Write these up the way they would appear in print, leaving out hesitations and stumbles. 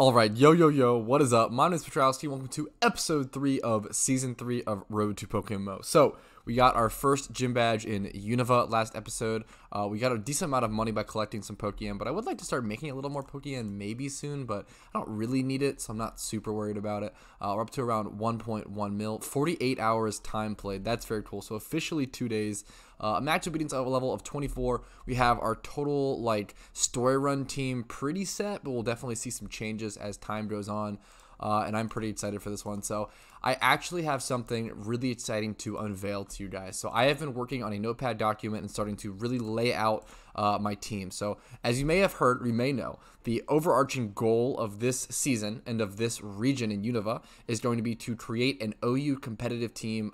Alright, yo, what is up? My name is Petrowski. Welcome to episode 3 of season 3 of Road to PokeMMO. So, we got our first gym badge in Unova last episode. We got a decent amount of money by collecting some Pokeyen, but I would like to start making a little more Pokeyen maybe soon, but I don't really need it, so I'm not super worried about it. We're up to around 1.1 mil, 48 hours time played. That's very cool. So, officially 2 days. A match obedience level of 24. We have our total story run team pretty set, but we'll definitely see some changes as time goes on. And I'm pretty excited for this one. So I actually have something really exciting to unveil to you guys. So I have been working on a notepad document and starting to really lay out my team. So as you may have heard, or you may know, the overarching goal of this season and of this region in Unova is going to be to create an OU competitive team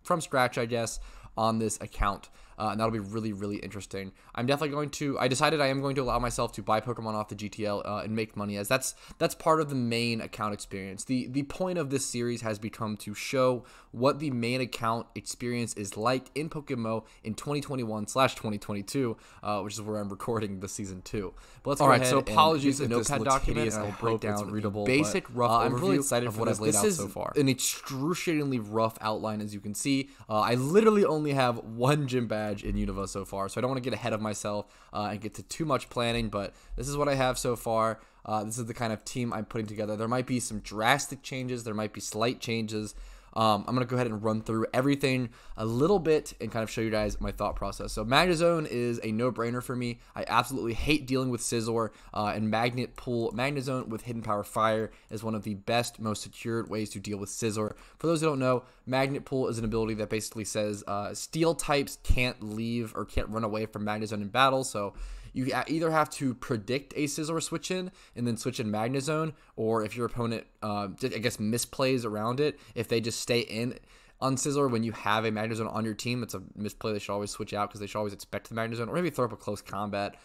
from scratch, I guess, on this account. And that'll be really, really interesting. I'm definitely going to, I decided I am going to allow myself to buy Pokemon off the GTL and make money, as that's part of the main account experience. The point of this series has become to show what the main account experience is like in PokeMMO in 2021/2022, which is where I'm recording the season 2. But let's go ahead. So apologies for the notepad document, and I'll break down readable, basic, rough overview. I'm really excited of what I've laid out so far. This is an excruciatingly rough outline, as you can see. I literally only have one gym badge in Unova so far, so I don't want to get ahead of myself and get to too much planning, but this is what I have so far. This is the kind of team I'm putting together. There might be some drastic changes, there might be slight changes. I'm going to go ahead and run through everything a little bit and kind of show you guys my thought process. So Magnezone is a no-brainer for me. I absolutely hate dealing with Scizor, and Magnet Pool Magnezone with Hidden Power Fire is one of the best, most secured ways to deal with Scizor. For those who don't know, Magnet Pool is an ability that basically says Steel types can't leave or can't run away from Magnezone in battle, so you either have to predict a Scizor switch in and then switch in Magnezone, or if your opponent, I guess, misplays around it, if they just stay in on Scizor when you have a Magnezone on your team, it's a misplay. They should always switch out because they should always expect the Magnezone, or maybe throw up a close combat.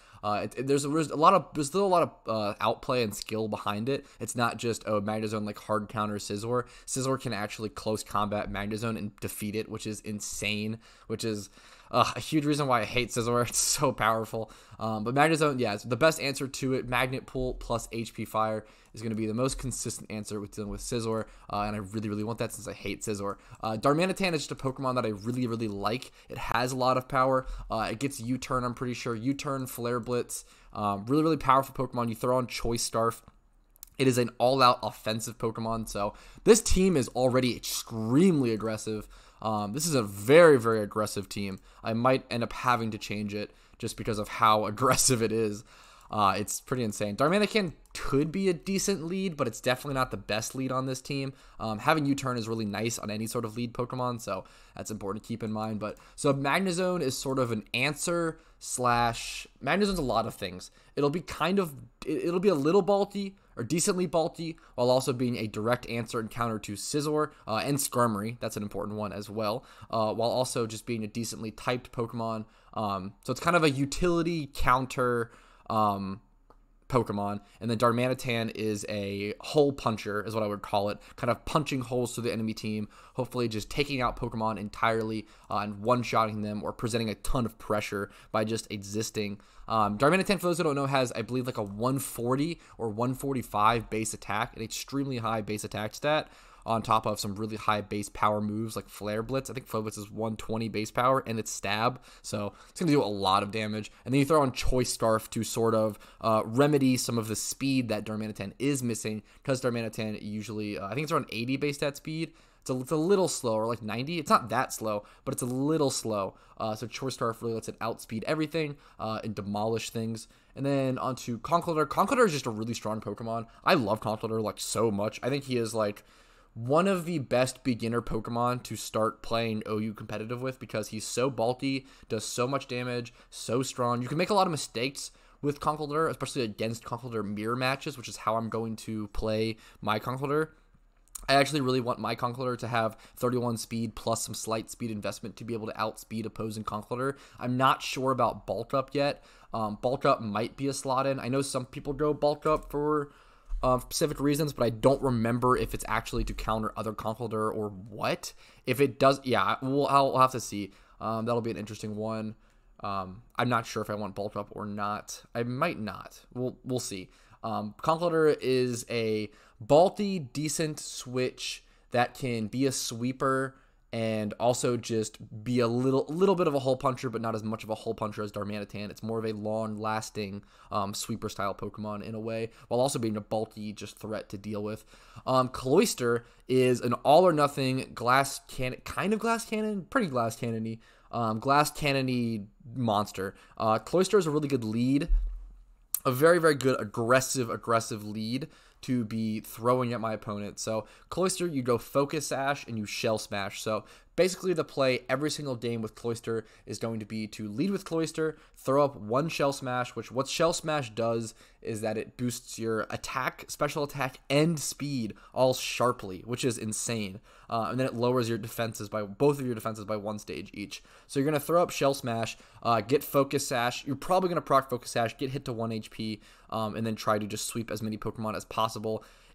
There's still a lot of outplay and skill behind it. It's not just Magnezone hard counter Scizor. Scizor can actually close combat Magnezone and defeat it, which is insane. Which is a huge reason why I hate Scizor. It's so powerful. But Magnezone, yeah, it's the best answer to it. Magnet Pool plus HP Fire is going to be the most consistent answer with dealing with Scizor, and I really, really want that since I hate Scizor. Darmanitan is just a Pokemon that I really, really like. It has a lot of power. It gets U-Turn, I'm pretty sure. U-Turn, Flare Blitz, really, really powerful Pokemon. You throw on Choice Scarf. It is an all-out offensive Pokemon, so this team is already extremely aggressive. This is a very, very aggressive team. I might end up having to change it just because of how aggressive it is. It's pretty insane. Darmanitan could be a decent lead, but it's definitely not the best lead on this team. Having U-Turn is really nice on any sort of lead Pokemon, so that's important to keep in mind. But so Magnezone is sort of an answer slash Magnezone's a lot of things. It'll be a little bulky or decently bulky, while also being a direct answer and counter to Scizor and Skarmory. That's an important one as well, while also just being a decently typed Pokemon. So it's kind of a utility counter Pokemon, and then Darmanitan is a hole puncher, is what I would call it, kind of punching holes through the enemy team, hopefully just taking out Pokemon entirely and one-shotting them or presenting a ton of pressure by just existing. Darmanitan, for those who don't know, has, I believe, a 140 or 145 base attack, an extremely high base attack stat, on top of some really high base power moves like Flare Blitz. I think Flare Blitz is 120 base power, and it's Stab, so it's going to do a lot of damage. And then you throw on Choice Scarf to sort of remedy some of the speed that Darmanitan is missing, because Darmanitan usually, I think it's around 80 base stat speed. It's a little slower, like 90. It's not that slow, but it's a little slow. So Choice Scarf really lets it outspeed everything and demolish things. And then onto Conkeldurr. Conkeldurr is just a really strong Pokemon. I love Conkeldurr so much. I think he is one of the best beginner Pokemon to start playing OU competitive with, because he's so bulky, does so much damage, so strong. You can make a lot of mistakes with Conkeldurr, especially against Conkeldurr mirror matches, which is how I'm going to play my Conkeldurr. I actually really want my Conkeldurr to have 31 speed plus some slight speed investment to be able to outspeed opposing Conkeldurr. I'm not sure about Bulk Up yet. Bulk Up might be a slot in. I know some people go Bulk Up for specific reasons, but I don't remember if it's actually to counter other Conkeldurr or what. If it does, yeah, I'll have to see. That'll be an interesting one. I'm not sure if I want Bulk Up or not. I might not. We'll see. Conkeldurr is a bulky, decent switch that can be a sweeper and also just be a little bit of a hole puncher, but not as much of a hole puncher as Darmanitan. It's more of a long-lasting sweeper-style Pokemon in a way, while also being a bulky just threat to deal with. Cloyster is an all-or-nothing glass cannon, pretty glass cannon-y, glass cannon-y monster. Cloyster is a really good lead, a very, very good aggressive lead to be throwing at my opponent. So Cloyster, you go Focus Sash and you Shell Smash. So basically the play every single game with Cloyster is going to be to lead with Cloyster, throw up one Shell Smash, which what Shell Smash does is that it boosts your attack, special attack, and speed all sharply, which is insane. And then it lowers your defenses by both of your defenses by one stage each. So you're going to throw up Shell Smash, get Focus Sash. You're probably going to proc Focus Sash, get hit to 1 HP, and then try to just sweep as many Pokemon as possible.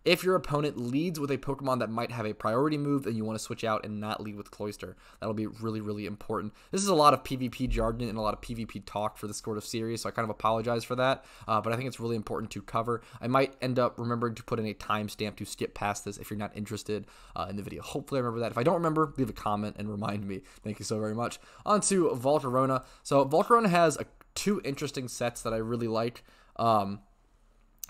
If your opponent leads with a Pokemon that might have a priority move, then you want to switch out and not lead with Cloyster. That'll be really, really important. This is a lot of PvP jargon and a lot of PvP talk for this sort of series, so I kind of apologize for that, but I think it's really important to cover. I might end up remembering to put in a timestamp to skip past this if you're not interested in the video. Hopefully I remember that. If I don't remember, leave a comment and remind me. Thank you so very much. On to Volcarona. So Volcarona has two interesting sets that I really like.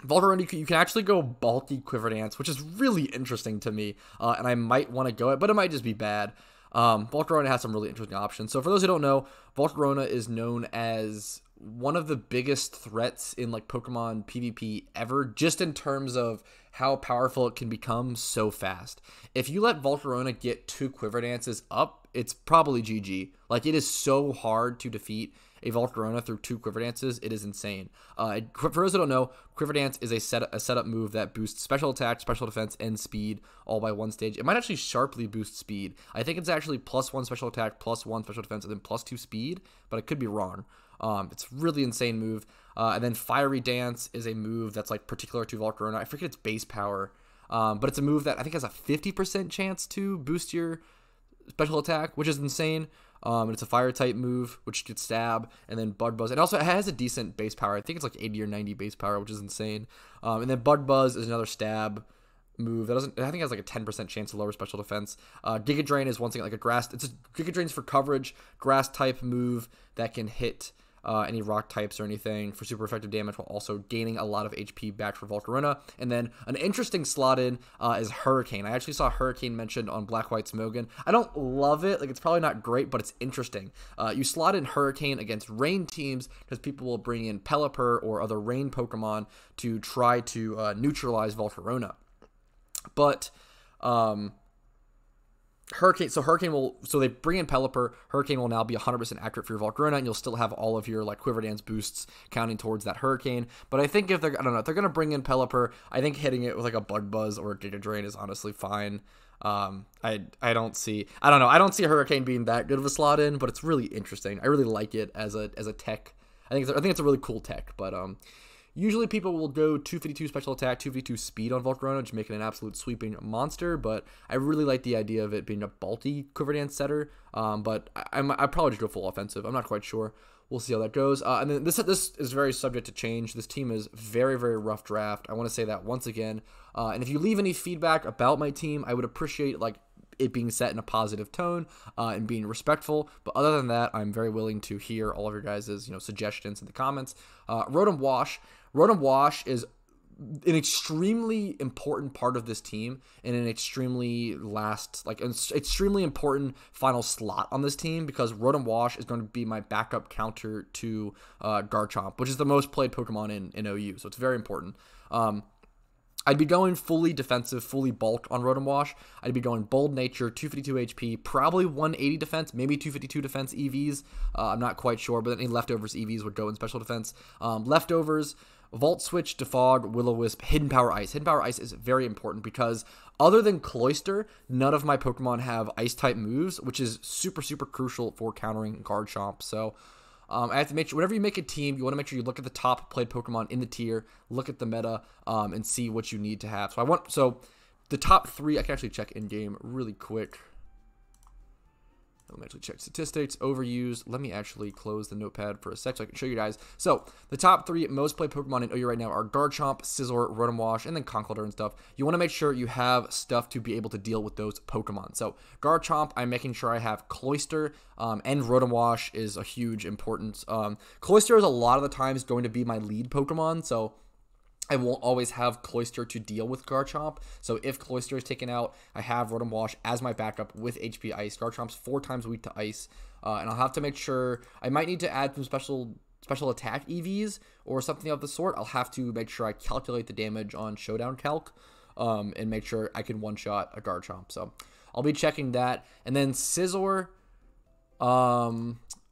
Volcarona, you can actually go bulky Quiver Dance, which is really interesting to me, and I might want to go it, but it might just be bad. Volcarona has some really interesting options. So for those who don't know, Volcarona is known as one of the biggest threats in like Pokemon PvP ever, just in terms of how powerful it can become so fast. If you let Volcarona get 2 Quiver Dances up, it's probably GG. Like, it is so hard to defeat a Volcarona through 2 Quiver Dances. It is insane. For those who don't know, Quiver Dance is a setup move that boosts special attack, special defense, and speed all by one stage. It might actually sharply boost speed. I think it's actually +1 special attack, +1 special defense, and then +2 speed, but I could be wrong. It's really insane move. And then Fiery Dance is a move that's like particular to Volcarona. I forget its base power, but it's a move that I think has a 50% chance to boost your special attack, which is insane. And it's a fire type move, which gets stab, and then Bug Buzz. And also it has a decent base power. I think it's like 80 or 90 base power, which is insane. And then Bug Buzz is another stab move that doesn't, I think it has like a 10% chance to lower special defense. Giga Drain is once again like a grass. Giga Drain's for coverage, grass type move that can hit any rock types or anything for super effective damage, while also gaining a lot of HP back for Volcarona. And then an interesting slot in is Hurricane. I actually saw Hurricane mentioned on Black White Smogon. I don't love it. Like, it's probably not great, but it's interesting. You slot in Hurricane against rain teams because people will bring in Pelipper or other rain Pokemon to try to neutralize Volcarona. But so they bring in Pelipper. Hurricane will now be 100% accurate for your Volcarona, and you'll still have all of your like Quiver Dance boosts counting towards that Hurricane. But I think if they're gonna bring in Pelipper, I think hitting it with like a Bug Buzz or a Giga Drain is honestly fine. I don't see Hurricane being that good of a slot in, but it's really interesting. I really like it as a tech. I think it's a really cool tech, but usually people will go 252 special attack, 252 speed on Volcarona, just making an absolute sweeping monster, but I really like the idea of it being a bulky Quiver Dance setter, but I probably just go full offensive. I'm not quite sure. We'll see how that goes. And then this is very subject to change. This team is very, very rough draft. I want to say that once again. And if you leave any feedback about my team, I would appreciate like it being set in a positive tone and being respectful. But other than that, I'm very willing to hear all of your guys' suggestions in the comments. Rotom Wash. Rotom Wash is an extremely important part of this team and an extremely important final slot on this team, because Rotom Wash is going to be my backup counter to Garchomp, which is the most played Pokemon in OU, so it's very important. I'd be going fully defensive, fully bulk on Rotom Wash. I'd be going Bold Nature, 252 HP, probably 180 defense, maybe 252 defense EVs. I'm not quite sure, but any leftovers EVs would go in special defense. Leftovers, Volt Switch, Defog, Will-O-Wisp, Hidden Power Ice. Hidden Power Ice is very important because other than Cloyster, none of my Pokemon have Ice-type moves, which is super, super crucial for countering Garchomp. So I have to make sure, whenever you make a team, you want to make sure you look at the top played Pokemon in the tier, look at the meta, and see what you need to have. So the top 3, I can actually check in-game really quick. Let me actually check statistics, overused. Let me actually close the notepad for a sec so I can show you guys. So, the top 3 most played Pokemon in OU right now are Garchomp, Scizor, Rotom Wash, and then Conkeldurr and stuff. You want to make sure you have stuff to be able to deal with those Pokemon. So, Garchomp, I'm making sure I have Cloyster, and Rotom Wash is a huge importance. Cloyster is a lot of the times going to be my lead Pokemon, so I won't always have Cloyster to deal with Garchomp. So if Cloyster is taken out, I have Rotom Wash as my backup with HP Ice. Garchomp's 4 times weak to Ice. And I'll have to make sure, I might need to add some special attack EVs or something of the sort. I'll have to make sure I calculate the damage on Showdown Calc and make sure I can one-shot a Garchomp. So I'll be checking that. And then Scizor,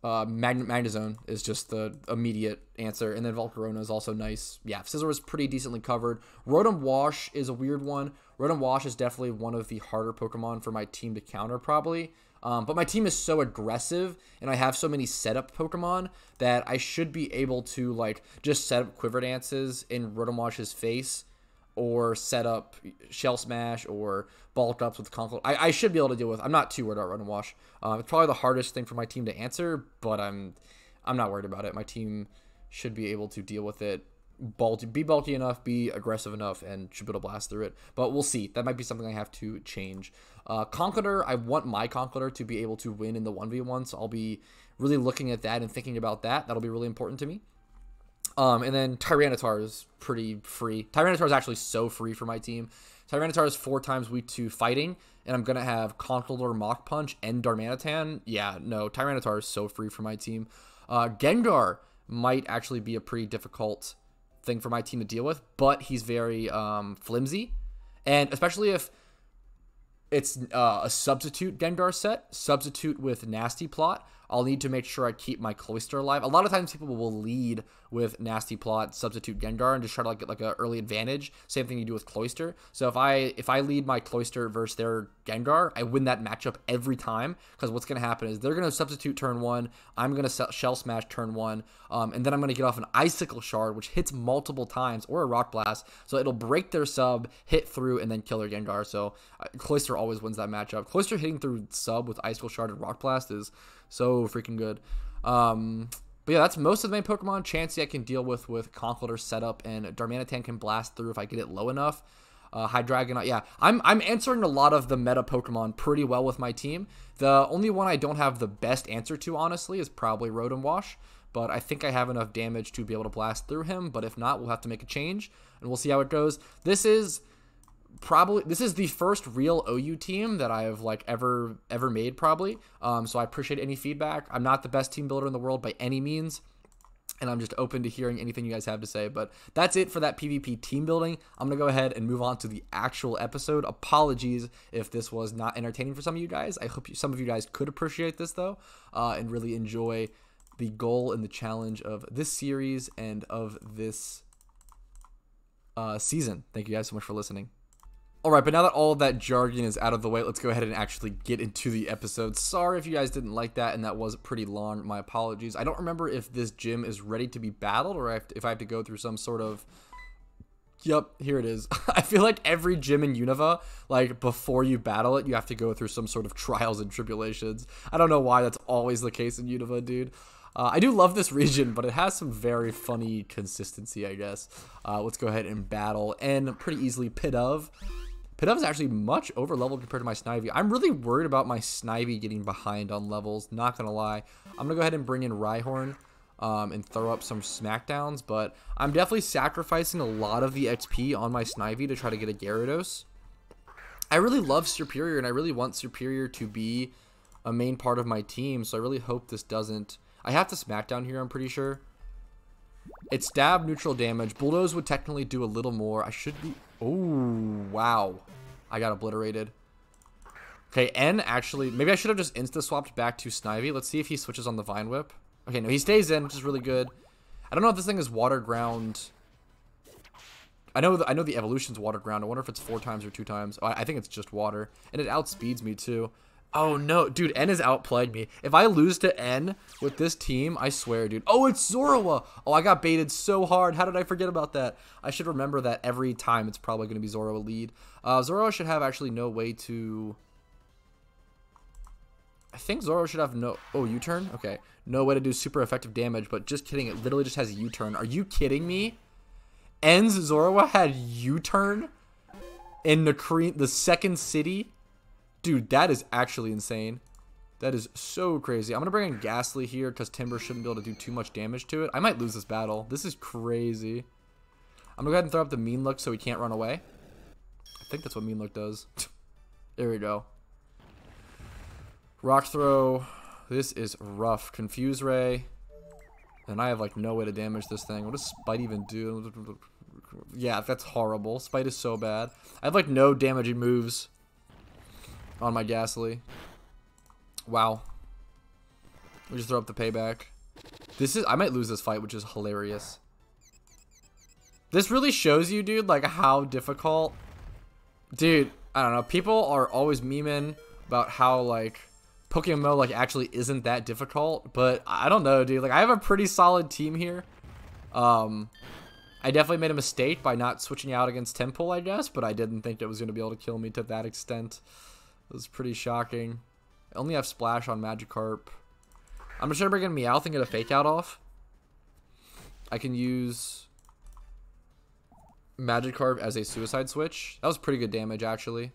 Magnezone is just the immediate answer, and then Volcarona is also nice. Yeah, Scizor is pretty decently covered. Rotom Wash is a weird one. Rotom Wash is definitely one of the harder Pokemon for my team to counter, probably. But my team is so aggressive, and I have so many setup Pokemon that I should be able to, like, just set up Quiver Dances in Rotom Wash's face, or set up Shell Smash or Bulk Ups with Conkeldurr. I should be able to deal with. I'm not too worried about Rotom Wash. It's probably the hardest thing for my team to answer, but I'm not worried about it. My team should be able to deal with it. Be bulky enough, be aggressive enough, and should be able to blast through it. But we'll see. That might be something I have to change. Conkeldurr, I want my Conkeldurr to be able to win in the 1v1, so I'll be really looking at that and thinking about that. That'll be really important to me. And then Tyranitar is pretty free. Tyranitar is actually so free for my team. Tyranitar is 4 times weak to fighting, and I'm going to have Conkeldurr, Mach Punch, and Darmanitan. Yeah, no, Tyranitar is so free for my team. Gengar might actually be a pretty difficult thing for my team to deal with, but he's very flimsy, and especially if it's a substitute Gengar set, substitute with Nasty Plot, I'll need to make sure I keep my Cloyster alive. A lot of times people will lead with Nasty Plot, substitute Gengar, and just try to like get like an early advantage. Same thing you do with Cloyster. So if I lead my Cloyster versus their Gengar, I win that matchup every time, because what's going to happen is they're going to substitute turn 1, I'm going to Shell Smash turn 1, and then I'm going to get off an Icicle Shard, which hits multiple times, or a Rock Blast, so it'll break their sub, hit through, and then kill their Gengar. So Cloyster always wins that matchup. Cloyster hitting through sub with Icicle Shard and Rock Blast is so freaking good. But yeah, that's most of the main Pokemon. Chansey I can deal with Conkeldurr setup, and Darmanitan can blast through if I get it low enough. Hydreigon, yeah, I'm answering a lot of the meta Pokemon pretty well with my team. The only one I don't have the best answer to, honestly, is probably Rotom Wash, but I think I have enough damage to be able to blast through him, but if not, we'll have to make a change, and we'll see how it goes. This is the first real OU team that I have like ever made, probably. So I appreciate any feedback. I'm not the best team builder in the world by any means, and I'm just open to hearing anything you guys have to say. But that's it for that PvP team building. I'm gonna go ahead and move on to the actual episode. Apologies if this was not entertaining for some of you guys. I hope some of you guys could appreciate this though, and really enjoy the goal and the challenge of this series and of this season. Thank you guys so much for listening. Alright, but now that all of that jargon is out of the way, let's go ahead and actually get into the episode. Sorry if you guys didn't like that and that was pretty long. My apologies. I don't remember if this gym is ready to be battled or if I have to go through some sort of... Yep, here it is. I feel like every gym in Unova, like, before you battle it, you have to go through some sort of trials and tribulations. I don't know why that's always the case in Unova, dude. I do love this region, but it has some very funny consistency, I guess. Let's go ahead and battle, and pretty easily Pidove. Pidove is actually much over-leveled compared to my Snivy. I'm really worried about my Snivy getting behind on levels, not gonna lie. I'm gonna go ahead and bring in Rhyhorn and throw up some Smackdowns, but I'm definitely sacrificing a lot of the XP on my Snivy to try to get a Gyarados. I really love Superior, and I really want Superior to be a main part of my team, so I really hope this doesn't... I have to Smackdown here, I'm pretty sure. It's stab, neutral damage. Bulldoze would technically do a little more. I should be... Oh, wow. I got obliterated. Okay, N actually... Maybe I should have just insta-swapped back to Snivy. Let's see if he switches on the Vine Whip. Okay, no, he stays in, which is really good. I don't know if this thing is Water Ground. I know the evolution's Water Ground. I wonder if it's 4 times or 2 times. Oh, I think it's just water. And it outspeeds me, too. Oh, no. Dude, N has outplayed me. If I lose to N with this team, I swear, dude. Oh, it's Zorua. Oh, I got baited so hard. How did I forget about that? I should remember that every time it's probably going to be Zorua lead. Zorua should have actually no way to... I think Zoro should have no... Oh, U-turn? Okay. No way to do super effective damage, but just kidding. It literally just has U-turn. Are you kidding me? Ends Zoro had U-turn in the second city? Dude, that is actually insane. That is so crazy. I'm going to bring in Ghastly here because Timber shouldn't be able to do too much damage to it. I might lose this battle. This is crazy. I'm going to go ahead and throw up the Mean Look so he can't run away. I think that's what Mean Look does. There we go. Rock Throw. This is rough. Confuse Ray. And I have like no way to damage this thing. What does Spite even do? Yeah, that's horrible. Spite is so bad. I have like no damaging moves on my Ghastly. Wow. We just throw up the payback. I might lose this fight, which is hilarious. This really shows you, dude, like how difficult. Dude, I don't know. People are always memeing about how like PokeMMO like actually isn't that difficult, but I don't know, dude. Like I have a pretty solid team here. I definitely made a mistake by not switching out against Temple, I guess, but I didn't think it was going to be able to kill me to that extent. It was pretty shocking. I only have Splash on Magikarp. I'm just going to bring in Meowth and get a Fake Out off. I can use Magikarp as a Suicide Switch. That was pretty good damage, actually.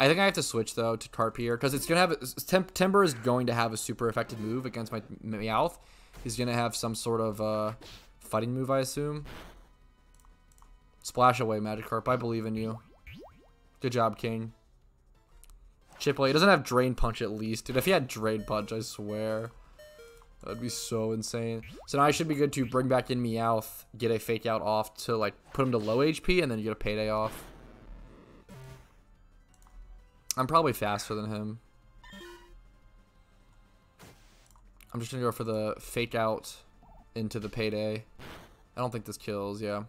I think I have to switch, though, to Carp here, because it's going to have... Timber is going to have a super effective move against my Meowth. He's going to have some sort of fighting move, I assume. Splash away, Magikarp. I believe in you. Good job, King. Chipley. He doesn't have Drain Punch, at least. Dude, if he had Drain Punch, I swear. That would be so insane. So now I should be good to bring back in Meowth, get a Fake Out off to, like, put him to low HP, and then you get a Payday off. I'm probably faster than him. I'm just going to go for the Fake Out into the Payday. I don't think this kills, yeah.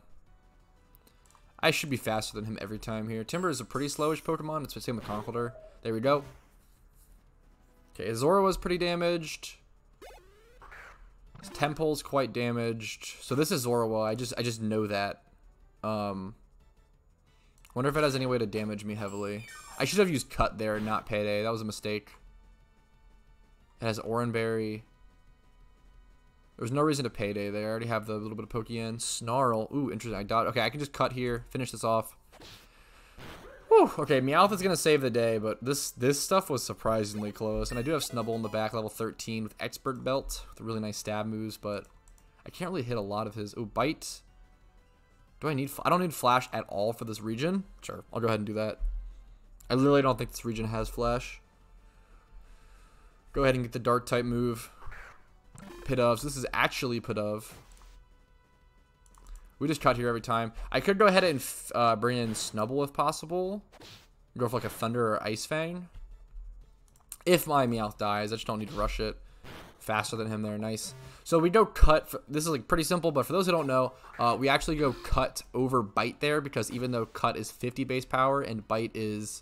I should be faster than him every time here. Timber is a pretty slowish Pokemon. It's the same with Conkeldurr. There we go. Okay, Zoro was pretty damaged. His Temple's quite damaged. So this is Zoroark. I just know that. Wonder if it has any way to damage me heavily. I should have used Cut there, not Payday. That was a mistake. It has Oranberry. There's no reason to Payday there. I already have the little bit of Pokeyen. Snarl. Ooh, interesting. I dodged. Okay, I can just cut here. Finish this off. Whew. Okay, Meowth is going to save the day, but this stuff was surprisingly close. And I do have Snubbull in the back, level 13 with Expert Belt. With really nice stab moves, but I can't really hit a lot of his. Ooh, Bite. Do I need... I don't need Flash at all for this region. Sure, I'll go ahead and do that. I literally don't think this region has Flash. Go ahead and get the Dark type move. Pidove. So this is actually Pidove. We just cut here every time. I could go ahead and bring in Snubbull if possible. Go for like a Thunder or Ice Fang. If my Meowth dies, I just don't need to rush it. Faster than him there. Nice. So we go Cut. This is like pretty simple, but for those who don't know, we actually go Cut over Bite there because even though Cut is 50 base power and Bite is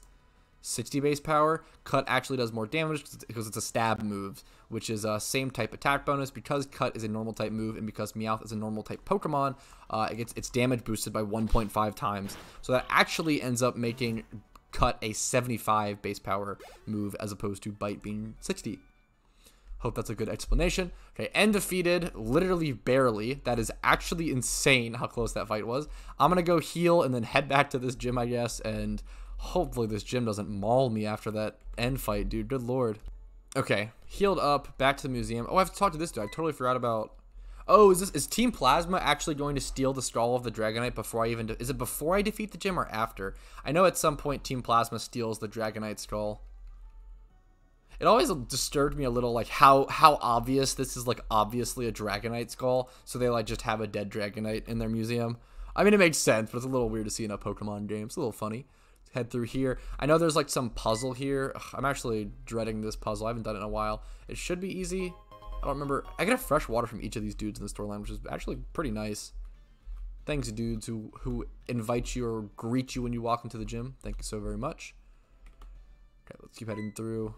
60 base power, Cut actually does more damage because it's a stab move, which is a same type attack bonus. Because Cut is a normal type move and because Meowth is a normal type Pokemon, it gets its damage boosted by 1.5 times. So that actually ends up making Cut a 75 base power move as opposed to Bite being 60. Hope that's a good explanation. Okay, and defeated, literally barely. That is actually insane how close that fight was. I'm going to go heal and then head back to this gym, I guess, and hopefully this gym doesn't maul me after that end fight, dude. Good lord. Okay, healed up, back to the museum. Oh, I have to talk to this dude. I totally forgot about... Oh, is Team Plasma actually going to steal the skull of the Dragonite before I even... Is it before I defeat the gym or after? I know at some point Team Plasma steals the Dragonite skull. It always disturbed me a little, like, how obvious this is, like, obviously a Dragonite skull. So they, like, just have a dead Dragonite in their museum. I mean, it makes sense, but it's a little weird to see in a Pokemon game. It's a little funny. Head through here. I know there's, like, some puzzle here. Ugh, I'm actually dreading this puzzle. I haven't done it in a while. It should be easy. I don't remember. I get a fresh water from each of these dudes in the storyline, which is actually pretty nice. Thanks, dudes who invite you or greet you when you walk into the gym. Thank you so very much. Okay, let's keep heading through.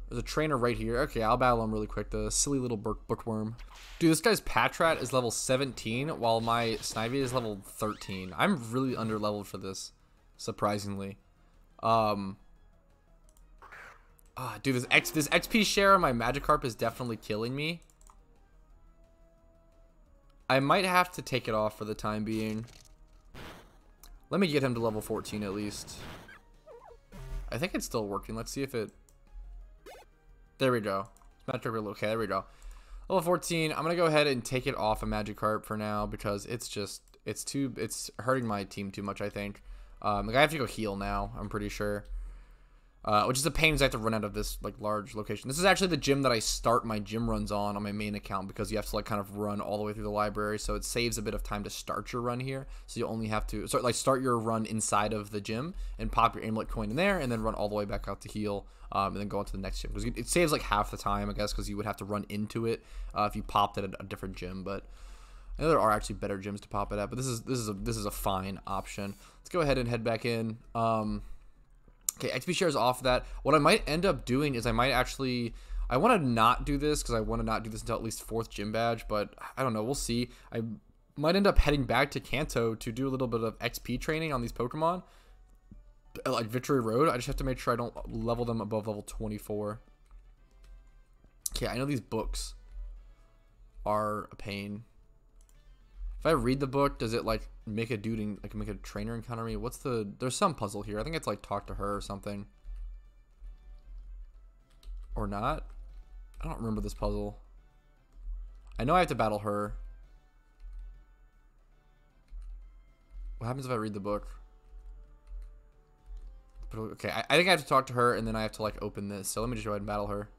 There's a trainer right here. Okay, I'll battle him really quick. The silly little bookworm. Dude, this guy's Patrat is level 17, while my Snivy is level 13. I'm really under-leveled for this, surprisingly. Ah, dude, this XP share on my Magikarp is definitely killing me. I might have to take it off for the time being. Let me get him to level 14 at least. I think it's still working. Let's see if it... There we go. Magikarp, okay, there we go. Level 14. I'm going to go ahead and take it off of Magikarp for now because it's just... It's hurting my team too much, I think. Like I have to go heal now, I'm pretty sure. Which is a pain because I have to run out of this like large location. This is actually the gym that I start my gym runs on my main account because you have to like kind of run all the way through the library, so it saves a bit of time to start your run here. So you only have to start your run inside of the gym and pop your amulet coin in there, and then run all the way back out to heal, and then go on to the next gym because it saves like half the time, I guess, because you would have to run into it if you popped it at a different gym. But I know there are actually better gyms to pop it at, but this is a fine option. Let's go ahead and head back in. Okay, XP share is off that. What I might end up doing is I want to not do this because I want to not do this until at least 4th gym badge, but I don't know. We'll see. I might end up heading back to Kanto to do a little bit of XP training on these Pokemon, like Victory Road. I just have to make sure I don't level them above level 24. Okay, I know these books are a pain. If I read the book, does it like make a dude like make a trainer encounter me? There's some puzzle here. I think it's like talk to her or something. Or not? I don't remember this puzzle. I know I have to battle her. What happens if I read the book? Okay, I think I have to talk to her and then I have to like open this. So let me just go ahead and battle her.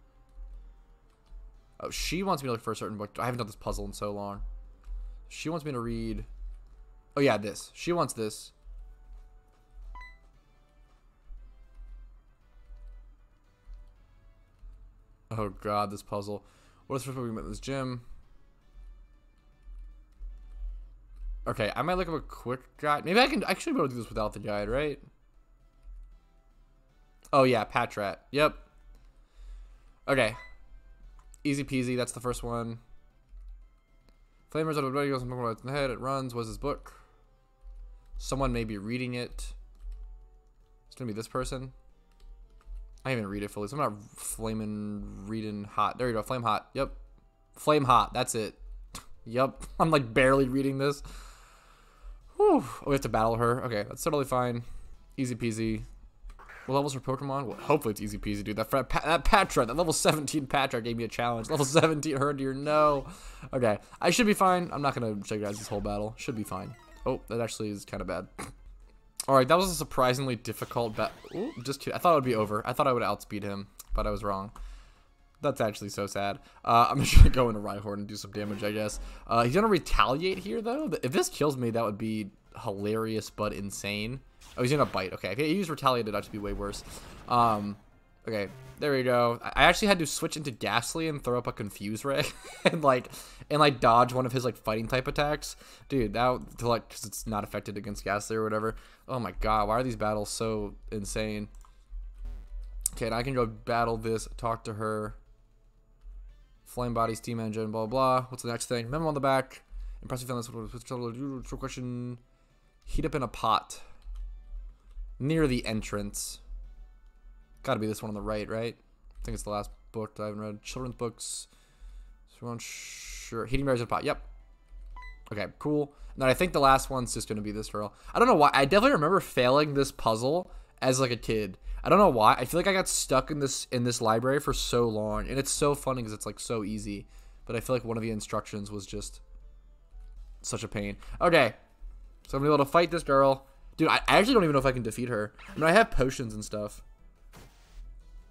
Oh, she wants me to look for a certain book. I haven't done this puzzle in so long. She wants me to read... Oh, yeah, this. She wants this. Oh, God, this puzzle. What is the first Pokemon in this gym? Okay, I might look up a quick guide. Maybe I can actually be able to do this without the guide, right? Oh, yeah, Patrat. Yep. Okay. Easy peasy. That's the first one. Flamers out of the goes in the head. It runs. What's this book? Someone may be reading it. It's gonna be this person. I didn't even read it fully. So I'm not flaming reading hot. There you go. Flame hot. Yep. Flame hot. That's it. Yep. I'm like barely reading this. Whew. Oh, we have to battle her. Okay, that's totally fine. Easy peasy. What levels for Pokemon? Well, hopefully it's easy peasy, dude. That Patra, that level 17 Patra gave me a challenge. Level 17 Herdier, no. Okay, I should be fine. I'm not going to show you guys this whole battle. Should be fine. Oh, that actually is kind of bad. Alright, that was a surprisingly difficult battle. Just kidding. I thought it would be over. I thought I would outspeed him, but I was wrong. That's actually so sad. I'm just going to go into Rhyhorn and do some damage, I guess. He's going to retaliate here, though. If this kills me, that would be hilarious but insane. Oh, he's gonna bite. Okay, if he used retaliate, it'd actually be way worse. Okay, there we go. I actually had to switch into Ghastly and throw up a Confuse Ray and like dodge one of his like fighting type attacks. Dude, that to like because it's not affected against Ghastly or whatever. Oh my god, why are these battles so insane? Okay, and I can go battle this, talk to her. Flame Body, Steam Engine, blah blah. What's the next thing? Memo on the back. Impressive feelings. Question. Heat up in a pot. Near the entrance. Gotta be this one on the right, right? I think it's the last book that I haven't read. Children's books. Sure. Heating berries in a pot. Yep. Okay, cool. And then I think the last one's just gonna be this girl. I don't know why. I definitely remember failing this puzzle as like a kid. I don't know why. I feel like I got stuck in this library for so long. And it's so funny because it's like so easy. But I feel like one of the instructions was just such a pain. Okay. So I'm gonna be able to fight this girl. Dude, I actually don't even know if I can defeat her. I mean, I have potions and stuff.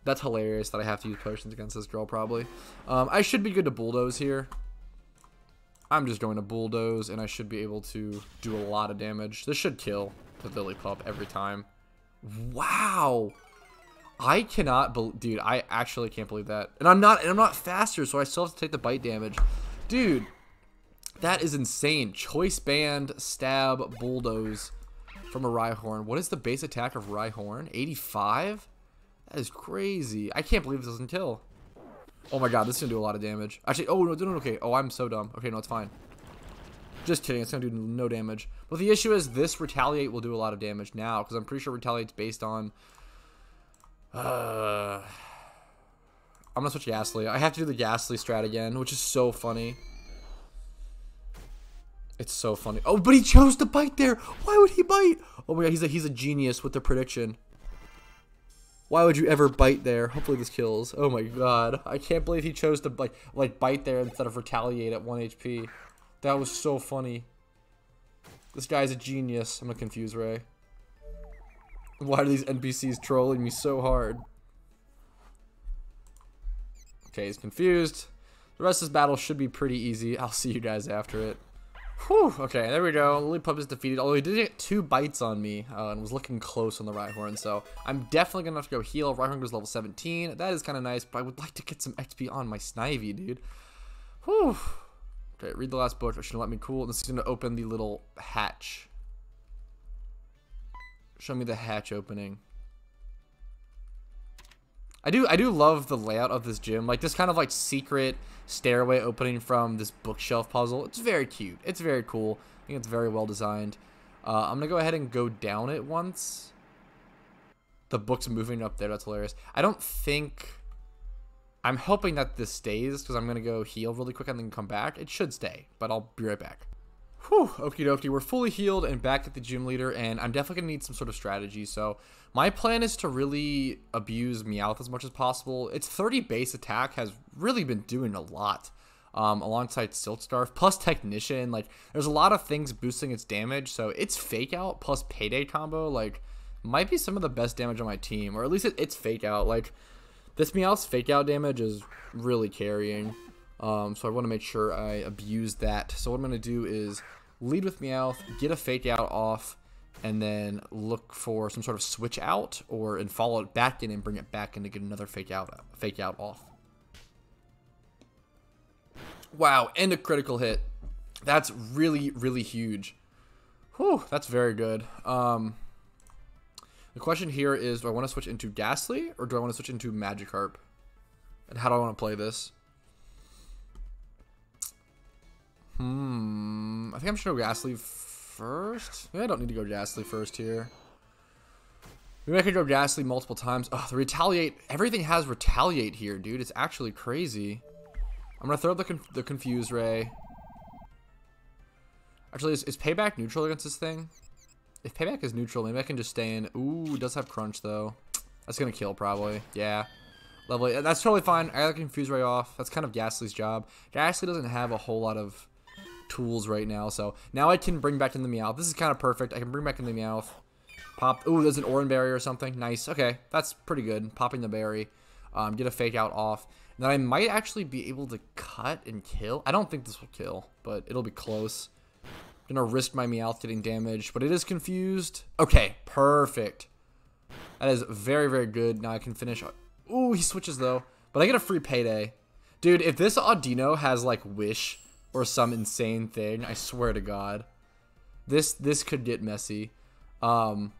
That's hilarious that I have to use potions against this girl, probably. I should be good to bulldoze here. I'm just going to bulldoze, and I should be able to do a lot of damage. This should kill the Lillipup every time. Wow. I cannot believe... Dude, I actually can't believe that. And I'm not faster, so I still have to take the bite damage. Dude, that is insane. Choice Band, Stab, Bulldoze... from a Rhyhorn. What is the base attack of Rhyhorn? 85? That is crazy. I can't believe this doesn't kill. Oh my god, this is gonna do a lot of damage. Actually, oh, no, okay. Oh, I'm so dumb. Okay, no, it's fine. Just kidding. It's gonna do no damage. But the issue is this Retaliate will do a lot of damage now, because I'm pretty sure Retaliate's based on... I'm gonna switch Ghastly. I have to do the Ghastly strat again, which is so funny. It's so funny. Oh, but he chose to bite there. Why would he bite? Oh my god, he's a genius with the prediction. Why would you ever bite there? Hopefully this kills. Oh my god. I can't believe he chose to like bite there instead of retaliate at 1 HP. That was so funny. This guy's a genius. I'm gonna confuse Ray. Why are these NPCs trolling me so hard? Okay, he's confused. The rest of this battle should be pretty easy. I'll see you guys after it. Whew, okay, there we go. Lillipup is defeated, although he did get 2 bites on me and was looking close on the Rhyhorn, so I'm definitely going to have to go heal. Rhyhorn goes level 17. That is kind of nice, but I would like to get some XP on my Snivy, dude. Whew. Okay, read the last book. It should let me cool. This is going to open the little hatch. Show me the hatch opening. I do love the layout of this gym. Like, this kind of, like, secret stairway opening from this bookshelf puzzle. It's very cute. It's very cool. I think it's very well designed. I'm going to go ahead and go down it once. The book's moving up there. That's hilarious. I don't think... I'm hoping that this stays, because I'm going to go heal really quick and then come back. It should stay, but I'll be right back. Whew, okie dokie, we're fully healed and back at the gym leader, and I'm definitely going to need some sort of strategy. So my plan is to really abuse Meowth as much as possible. Its 30 base attack has really been doing a lot, alongside Silk Scarf, plus Technician. Like, there's a lot of things boosting its damage, so its Fake Out plus Payday combo, like, might be some of the best damage on my team, or at least it's Fake Out. Like, this Meowth's Fake Out damage is really carrying. So I want to make sure I abuse that. So what I'm going to do is lead with Meowth, get a Fake Out off, and then look for some sort of switch out, and follow it back in and bring it back in to get another Fake Out off. Wow, and a critical hit. That's really, really huge. Whew, that's very good. The question here is, do I want to switch into Ghastly, or do I want to switch into Magikarp? And how do I want to play this? I think I'm just going to go Ghastly first. Maybe I don't need to go Ghastly first here. Maybe I could go Ghastly multiple times. Oh, the Retaliate. Everything has Retaliate here, dude. It's actually crazy. I'm going to throw the Confuse Ray. Actually, is Payback neutral against this thing? If Payback is neutral, maybe I can just stay in. Ooh, it does have Crunch, though. That's going to kill, probably. Yeah. Level 8. That's totally fine. I got the Confuse Ray off. That's kind of Ghastly's job. Ghastly doesn't have a whole lot of tools right now, so now I can bring back in the Meowth. This is kind of perfect. I can bring back in the Meowth. Pop. Ooh, there's an Oran Berry or something. Nice. Okay, that's pretty good. Popping the berry. Get a Fake Out off. And then I might actually be able to cut and kill. I don't think this will kill, but it'll be close. Gonna risk my Meowth getting damaged, but it is confused. Okay, perfect. That is very, very good. Now I can finish. Ooh, he switches though, but I get a free Payday. Dude, if this Audino has like Wish or some insane thing, I swear to God, this could get messy. I'm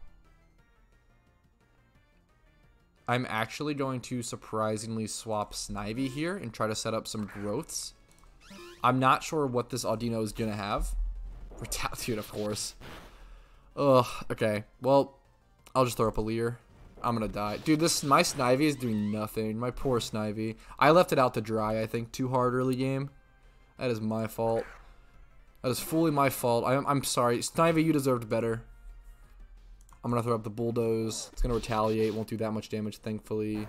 actually going to surprisingly swap Snivy here and try to set up some growths. I'm not sure what this Audino is gonna have. Dude, of course. Ugh, okay. Well, I'll just throw up a Leer. I'm gonna die. Dude, my Snivy is doing nothing. My poor Snivy. I left it out to dry, I think, too hard early game. That is my fault. That is fully my fault. I'm sorry. Snivy, you deserved better. I'm gonna throw up the Bulldoze. It's gonna retaliate. Won't do that much damage, thankfully.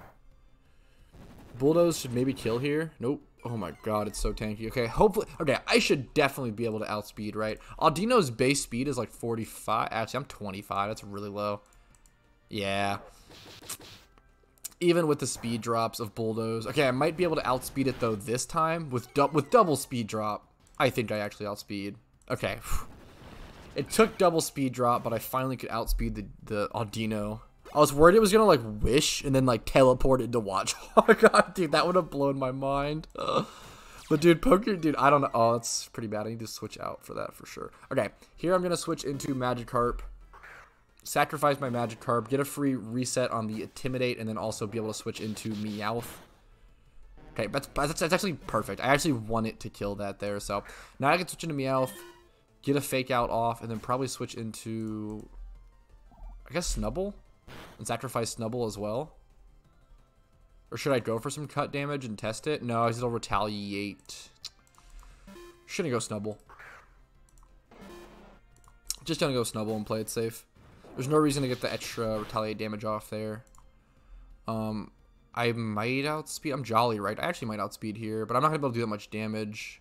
Bulldoze should maybe kill here. Nope. Oh my god, it's so tanky. Okay, hopefully... Okay, I should definitely be able to outspeed, right? Audino's base speed is like 45. Actually, I'm 25. That's really low. Yeah. Even with the speed drops of Bulldoze. Okay, I might be able to outspeed it, though, this time. With double speed drop, I think I actually outspeed. Okay. It took double speed drop, but I finally could outspeed the Audino. I was worried it was gonna like Wish and then like teleport into Watch. Oh my god, dude, that would have blown my mind. But dude, dude, I don't know. Oh, that's pretty bad. I need to switch out for that for sure. Okay, here I'm gonna switch into Magikarp. Sacrifice my Magikarp, get a free reset on the Intimidate, and then also be able to switch into Meowth. Okay, that's actually perfect. I actually want it to kill that there. So now I can switch into Meowth, get a Fake Out off, and then probably switch into, I guess, Snubble. And sacrifice Snubble as well. Or should I go for some cut damage and test it? No, it'll retaliate. Shouldn't go Snubble. Just gonna go Snubble and play it safe. There's no reason to get the extra retaliate damage off there. I might outspeed. I'm Jolly, right? I actually might outspeed here, but I'm not gonna be able to do that much damage.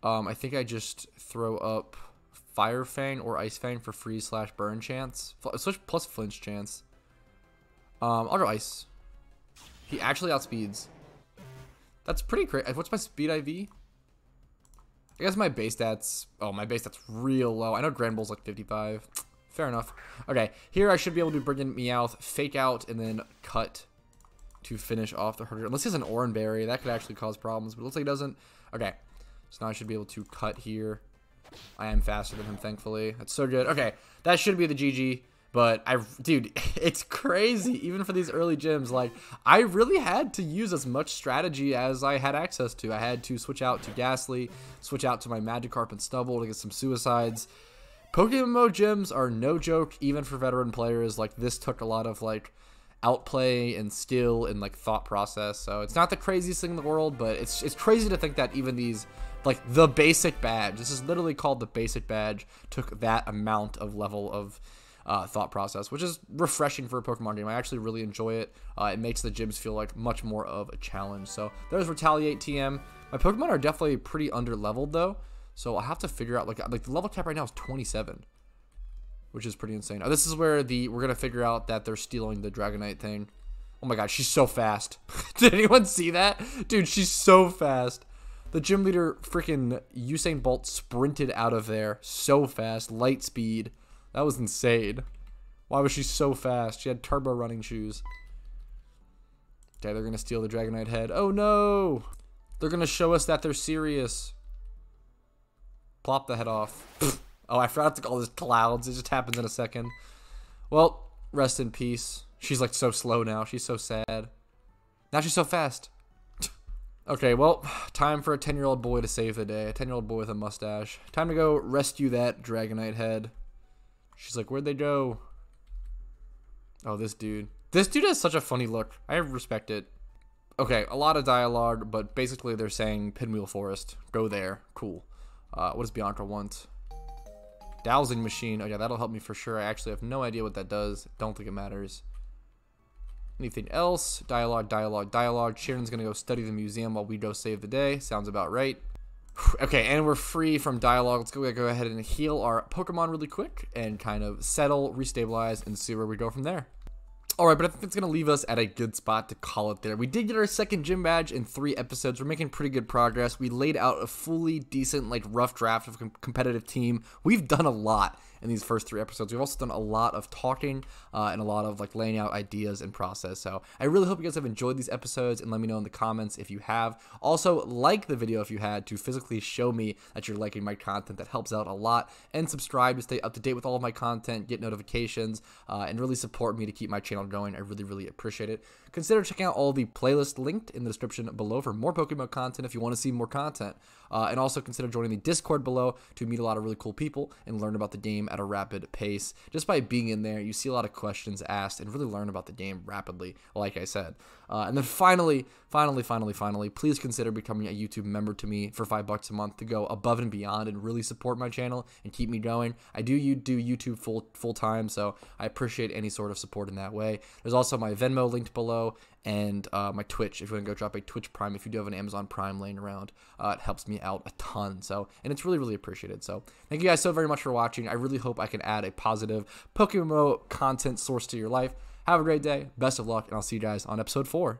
I think I just throw up Fire Fang or Ice Fang for freeze/burn chance. Switch plus flinch chance. I'll go Ice. He actually outspeeds. That's pretty crazy. What's my speed IV? I guess my base stats. Oh, my base stats real low. I know Grand Bull's like 55. Fair enough. Okay, here I should be able to bring in Meowth, fake out, and then cut to finish off the herder. Unless he has an Oran Berry, that could actually cause problems, but it looks like he doesn't. Okay, so now I should be able to cut here. I am faster than him, thankfully. That's so good. Okay, that should be the GG. But dude, it's crazy. Even for these early gyms, like I really had to use as much strategy as I had access to. I had to switch out to Ghastly, switch out to my Magikarp and Stubble to get some suicides. PokeMMO gyms are no joke, even for veteran players. Like this took a lot of like outplay and skill and like thought process. So it's not the craziest thing in the world, but it's crazy to think that even these like the basic badge, this is literally called the basic badge, took that amount of level of thought process, which is refreshing for a Pokemon game. I actually really enjoy it. It makes the gyms feel like much more of a challenge. So there's Retaliate TM. My Pokemon are definitely pretty under leveled though, so I'll have to figure out like the level cap right now is 27, which is pretty insane. This is where we're gonna figure out that they're stealing the Dragonite thing. Oh my god, she's so fast. Did anyone see that? Dude, she's so fast. The gym leader freaking Usain Bolt sprinted out of there so fast, light speed. That was insane. Why was she so fast? She had turbo running shoes. Okay, they're going to steal the Dragonite head. Oh, no. They're going to show us that they're serious. Plop the head off. Oh, I forgot to call this clouds. It just happens in a second. Well, rest in peace. She's like so slow now. She's so sad. Now she's so fast. Okay, well, time for a 10-year-old boy to save the day. A 10-year-old boy with a mustache. Time to go rescue that Dragonite head. She's like, where'd they go? Oh, this dude. This dude has such a funny look. I respect it. Okay, a lot of dialogue, but basically they're saying Pinwheel Forest. Go there. Cool. What does Bianca want? Dowsing Machine. Oh, yeah, that'll help me for sure. I actually have no idea what that does. Don't think it matters. Anything else? Dialogue, dialogue, dialogue. Sharon's going to go study the museum while we go save the day. Sounds about right. Okay, and we're free from dialogue. Let's go ahead and heal our Pokemon really quick and kind of settle, restabilize, and see where we go from there. Alright, but I think it's going to leave us at a good spot to call it there. We did get our second gym badge in 3 episodes. We're making pretty good progress. We laid out a fully decent, like, rough draft of a competitive team. We've done a lot in these first 3 episodes. We've also done a lot of talking and a lot of, like, laying out ideas and process. So I really hope you guys have enjoyed these episodes, and let me know in the comments if you have. Also, like the video if you had to physically show me that you're liking my content. That helps out a lot. And subscribe to stay up to date with all of my content, get notifications, and really support me to keep my channel going. I really, really appreciate it. Consider checking out all the playlists linked in the description below for more Pokemon content if you want to see more content. And also consider joining the Discord below to meet a lot of really cool people and learn about the game at a rapid pace. Just by being in there, you see a lot of questions asked and really learn about the game rapidly, like I said. And then finally, please consider becoming a YouTube member to me for $5 a month to go above and beyond and really support my channel and keep me going. I do YouTube full time, so I appreciate any sort of support in that way. There's also my Venmo linked below and my Twitch. If you want to go drop a Twitch Prime, if you do have an Amazon Prime laying around, it helps me out a ton. So, and it's really, really appreciated. So thank you guys so very much for watching. I really hope I can add a positive PokeMMO content source to your life. Have a great day. Best of luck, and I'll see you guys on episode 4.